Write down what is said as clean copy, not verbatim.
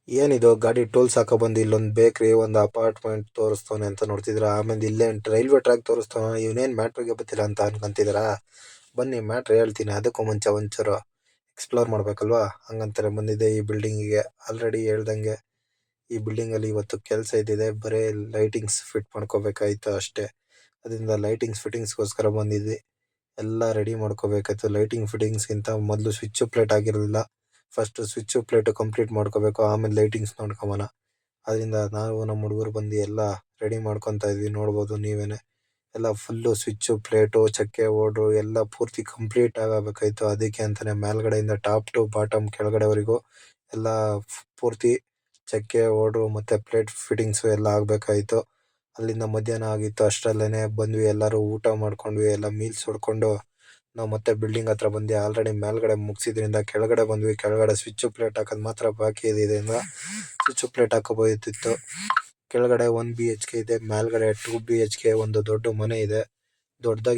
ಏನಿದು ಗಾಡಿ ಟೂಲ್ಸ್ ಹಾಕೋ ಬಂದು ಇಲ್ಲೊಂದು ಬೇಕ್ರಿ ಒಂದು ಅಪಾರ್ಟ್ಮೆಂಟ್ ತೋರಿಸ್ತವನೆ ಅಂತ ನೋಡ್ತಿದ್ರ. ಆಮೇಲೆ ಇಲ್ಲೇ ರೈಲ್ವೆ ಟ್ರ್ಯಾಕ್ ತೋರಿಸ್ತವ. ಇವನೇನ್ ಮ್ಯಾಟ್ರಿಗೆ ಗೊತ್ತಿಲ್ಲ ಅಂತ ಅನ್ಕೊಂತಿದಾರ. ಬನ್ನಿ ಮ್ಯಾಟ್ರ್ ಹೇಳ್ತೀನಿ. ಅದಕ್ಕೂ ಮುಂಚೆ ಒಂಚೂರು ಎಕ್ಸ್ಪ್ಲೋರ್ ಮಾಡ್ಬೇಕಲ್ವಾ, ಹಂಗಂತಾರೆ ಬಂದಿದೆ ಈ ಬಿಲ್ಡಿಂಗಿಗೆ. ಆಲ್ರೆಡಿ ಹೇಳ್ದಂಗೆ ಈ ಬಿಲ್ಡಿಂಗ್ ಅಲ್ಲಿ ಇವತ್ತು ಕೆಲಸ ಇದ್ದಿದೆ. ಬರೇ ಲೈಟಿಂಗ್ಸ್ ಫಿಟ್ ಮಾಡ್ಕೋಬೇಕಾಯ್ತು ಅಷ್ಟೇ. ಅದರಿಂದ ಲೈಟಿಂಗ್ಸ್ ಫಿಟ್ಟಿಂಗ್ಸ್ಗೋಸ್ಕರ ಬಂದಿದ್ವಿ. ಎಲ್ಲ ರೆಡಿ ಮಾಡ್ಕೋಬೇಕಾಯ್ತು. ಲೈಟಿಂಗ್ ಫಿಟ್ಟಿಂಗ್ಸ್ಗಿಂತ ಮೊದಲು ಸ್ವಿಚ್ ಪ್ಲೇಟ್ ಆಗಿರಲಿಲ್ಲ. ಫಸ್ಟ್ ಸ್ವಿಚ್ ಪ್ಲೇಟ್ ಕಂಪ್ಲೀಟ್ ಮಾಡ್ಕೋಬೇಕು, ಆಮೇಲೆ ಲೈಟಿಂಗ್ಸ್ ನೋಡ್ಕೊಂಬನ. ಅದರಿಂದ ನಾವು ನಮ್ಮ ಹುಡುಗರು ಬಂದು ಎಲ್ಲ ರೆಡಿ ಮಾಡ್ಕೊತಾ ಇದ್ವಿ. ನೋಡ್ಬೋದು ನೀವೇನೆ ಎಲ್ಲ ಫುಲ್ಲು ಸ್ವಿಚ್ಚು ಪ್ಲೇಟು ಚಕ್ಕೆ ಓಡ್ರು ಎಲ್ಲ ಪೂರ್ತಿ ಕಂಪ್ಲೀಟ್ ಆಗಬೇಕಾಯ್ತು. ಅದಕ್ಕೆ ಅಂತಾನೆ ಮೇಲ್ಗಡೆಯಿಂದ ಟಾಪ್ ಟು ಬಾಟಮ್ ಕೆಳಗಡೆವರೆಗೂ ಎಲ್ಲ ಪೂರ್ತಿ ಚಕ್ಕೆ ಓಡ್ರು ಮತ್ತೆ ಪ್ಲೇಟ್ ಫಿಟ್ಟಿಂಗ್ಸು ಎಲ್ಲ ಆಗಬೇಕಾಯ್ತು. ಅಲ್ಲಿಂದ ಮಧ್ಯಾಹ್ನ ಆಗಿತ್ತು. ಅಷ್ಟರಲ್ಲೇನೆ ಬಂದ್ವಿ, ಎಲ್ಲರೂ ಊಟ ಮಾಡ್ಕೊಂಡ್ವಿ. ಎಲ್ಲ ಮೀಲ್ಸ್ ಹೊಡ್ಕೊಂಡು ನಾವು ಮತ್ತೆ ಬಿಲ್ಡಿಂಗ್ ಹತ್ರ ಬಂದು ಆಲ್ರೆಡಿ ಮೇಲ್ಗಡೆ ಮುಗಿಸಿದ್ರಿಂದ ಕೆಳಗಡೆ ಬಂದ್ವಿ. ಕೆಳಗಡೆ ಸ್ವಿಚ್ ಪ್ಲೇಟ್ ಹಾಕೋದು ಮಾತ್ರ ಬಾಕಿ ಇದರಿಂದ ಸ್ವಿಚ್ ಪ್ಲೇಟ್ ಹಾಕೋಬೋದಿತ್ತು. ಕೆಳಗಡೆ 1 BHK ಇದೆ, ಮೇಲ್ಗಡೆ 2 BHK ಒಂದು ದೊಡ್ಡ ಮನೆ ಇದೆ. ದೊಡ್ಡದಾಗಿ